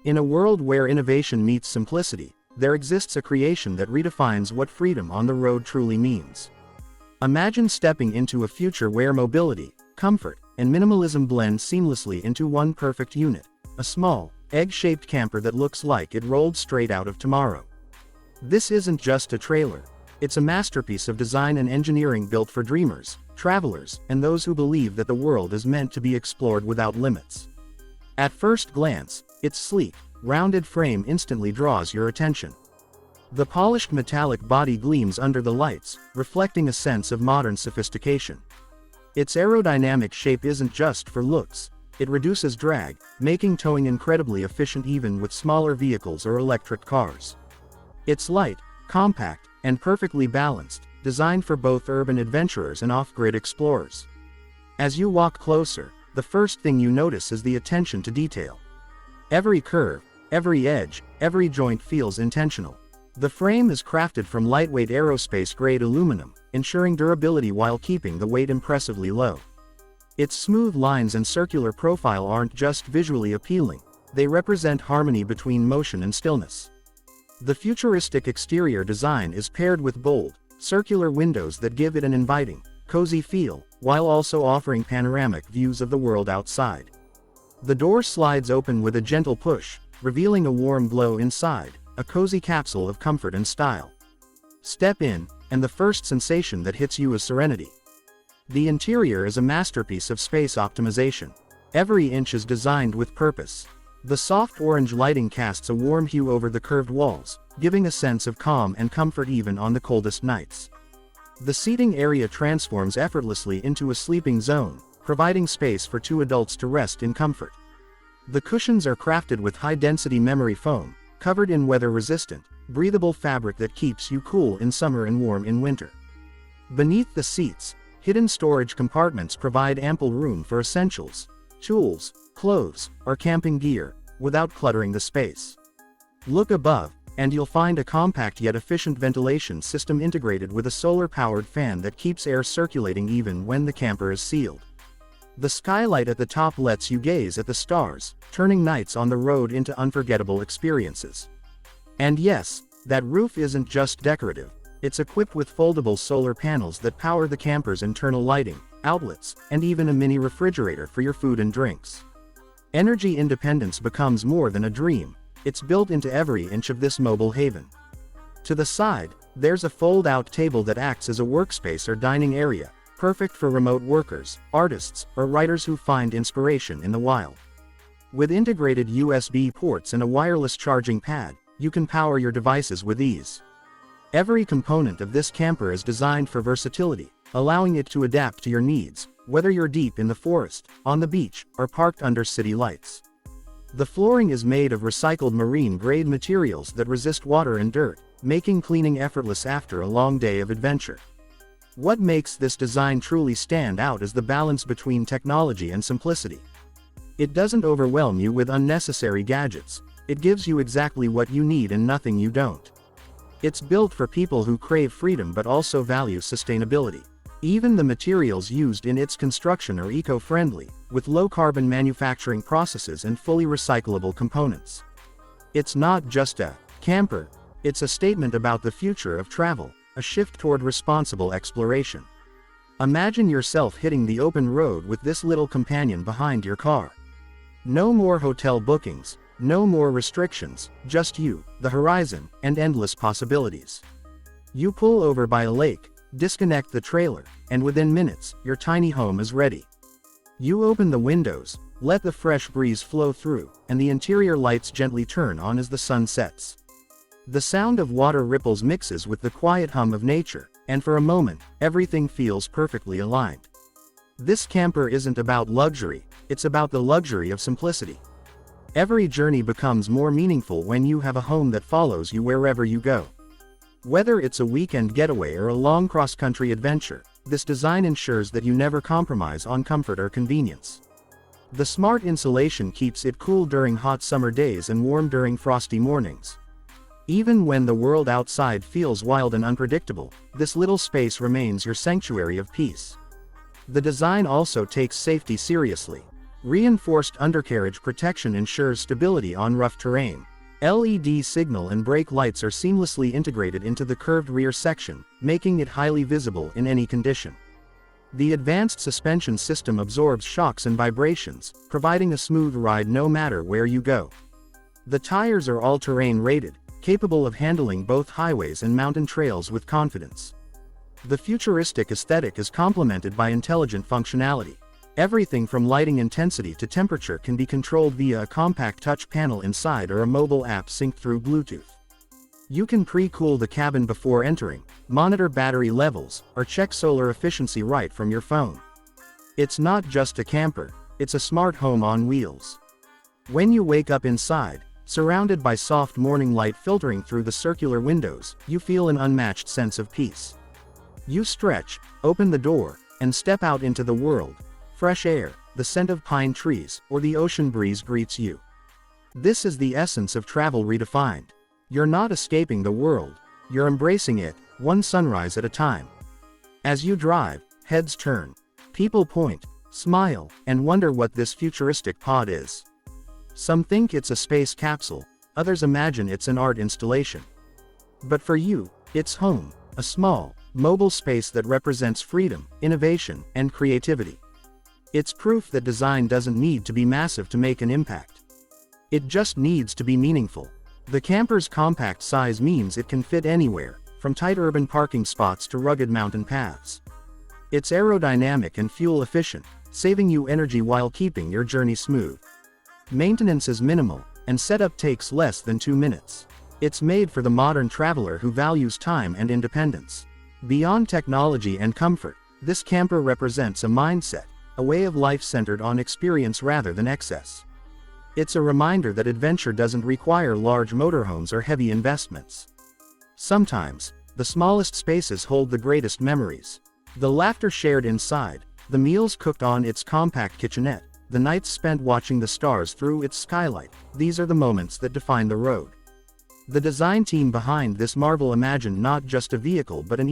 In a world where innovation meets simplicity, there exists a creation that redefines what freedom on the road truly means. Imagine stepping into a future where mobility, comfort, and minimalism blend seamlessly into one perfect unit, a small, egg-shaped camper that looks like it rolled straight out of tomorrow. This isn't just a trailer. It's a masterpiece of design and engineering built for dreamers, travelers, and those who believe that the world is meant to be explored without limits. At first glance, its sleek, rounded frame instantly draws your attention. The polished metallic body gleams under the lights, reflecting a sense of modern sophistication. Its aerodynamic shape isn't just for looks. It reduces drag, making towing incredibly efficient even with smaller vehicles or electric cars. It's light, compact, and perfectly balanced, designed for both urban adventurers and off-grid explorers. As you walk closer, the first thing you notice is the attention to detail. Every curve, every edge, every joint feels intentional. The frame is crafted from lightweight aerospace-grade aluminum, ensuring durability while keeping the weight impressively low. Its smooth lines and circular profile aren't just visually appealing, they represent harmony between motion and stillness. The futuristic exterior design is paired with bold, circular windows that give it an inviting, cozy feel, while also offering panoramic views of the world outside. The door slides open with a gentle push, revealing a warm glow inside, a cozy capsule of comfort and style. Step in, and the first sensation that hits you is serenity. The interior is a masterpiece of space optimization. Every inch is designed with purpose. The soft orange lighting casts a warm hue over the curved walls, giving a sense of calm and comfort even on the coldest nights. The seating area transforms effortlessly into a sleeping zone, providing space for two adults to rest in comfort. The cushions are crafted with high-density memory foam, covered in weather-resistant, breathable fabric that keeps you cool in summer and warm in winter. Beneath the seats, hidden storage compartments provide ample room for essentials, tools, clothes, or camping gear, without cluttering the space. Look above, and you'll find a compact yet efficient ventilation system integrated with a solar-powered fan that keeps air circulating even when the camper is sealed. The skylight at the top lets you gaze at the stars, turning nights on the road into unforgettable experiences. And yes, that roof isn't just decorative. It's equipped with foldable solar panels that power the camper's internal lighting, outlets, and even a mini refrigerator for your food and drinks. Energy independence becomes more than a dream. It's built into every inch of this mobile haven. To the side, there's a fold-out table that acts as a workspace or dining area, perfect for remote workers, artists, or writers who find inspiration in the wild. With integrated USB ports and a wireless charging pad, you can power your devices with ease. Every component of this camper is designed for versatility, allowing it to adapt to your needs, whether you're deep in the forest, on the beach, or parked under city lights. The flooring is made of recycled marine-grade materials that resist water and dirt, making cleaning effortless after a long day of adventure. What makes this design truly stand out is the balance between technology and simplicity. It doesn't overwhelm you with unnecessary gadgets. It gives you exactly what you need and nothing you don't. It's built for people who crave freedom but also value sustainability. Even the materials used in its construction are eco-friendly, with low-carbon manufacturing processes and fully recyclable components. It's not just a camper, it's a statement about the future of travel, a shift toward responsible exploration. Imagine yourself hitting the open road with this little companion behind your car. No more hotel bookings, no more restrictions, just you, the horizon, and endless possibilities. You pull over by a lake, disconnect the trailer, and within minutes, your tiny home is ready. You open the windows, let the fresh breeze flow through, and the interior lights gently turn on as the sun sets. The sound of water ripples mixes with the quiet hum of nature, and for a moment, everything feels perfectly aligned. This camper isn't about luxury, it's about the luxury of simplicity. Every journey becomes more meaningful when you have a home that follows you wherever you go. Whether it's a weekend getaway or a long cross-country adventure, this design ensures that you never compromise on comfort or convenience. The smart insulation keeps it cool during hot summer days and warm during frosty mornings. Even when the world outside feels wild and unpredictable, this little space remains your sanctuary of peace. The design also takes safety seriously. Reinforced undercarriage protection ensures stability on rough terrain. LED signal and brake lights are seamlessly integrated into the curved rear section, making it highly visible in any condition. The advanced suspension system absorbs shocks and vibrations, providing a smooth ride no matter where you go. The tires are all-terrain rated, capable of handling both highways and mountain trails with confidence. The futuristic aesthetic is complemented by intelligent functionality. Everything from lighting intensity to temperature can be controlled via a compact touch panel inside or a mobile app synced through Bluetooth. You can pre-cool the cabin before entering, monitor battery levels, or check solar efficiency right from your phone. It's not just a camper, it's a smart home on wheels. When you wake up inside, surrounded by soft morning light filtering through the circular windows, you feel an unmatched sense of peace. You stretch, open the door, and step out into the world. Fresh air, the scent of pine trees, or the ocean breeze greets you. This is the essence of travel redefined. You're not escaping the world, you're embracing it, one sunrise at a time. As you drive, heads turn. People point, smile, and wonder what this futuristic pod is. Some think it's a space capsule, others imagine it's an art installation. But for you, it's home, a small, mobile space that represents freedom, innovation, and creativity. It's proof that design doesn't need to be massive to make an impact. It just needs to be meaningful. The camper's compact size means it can fit anywhere, from tight urban parking spots to rugged mountain paths. It's aerodynamic and fuel efficient, saving you energy while keeping your journey smooth. Maintenance is minimal, and setup takes less than 2 minutes. It's made for the modern traveler who values time and independence. Beyond technology and comfort, this camper represents a mindset, a way of life centered on experience rather than excess. It's a reminder that adventure doesn't require large motorhomes or heavy investments. Sometimes, the smallest spaces hold the greatest memories. The laughter shared inside, the meals cooked on its compact kitchenette, the nights spent watching the stars through its skylight, these are the moments that define the road. The design team behind this marvel imagined not just a vehicle but an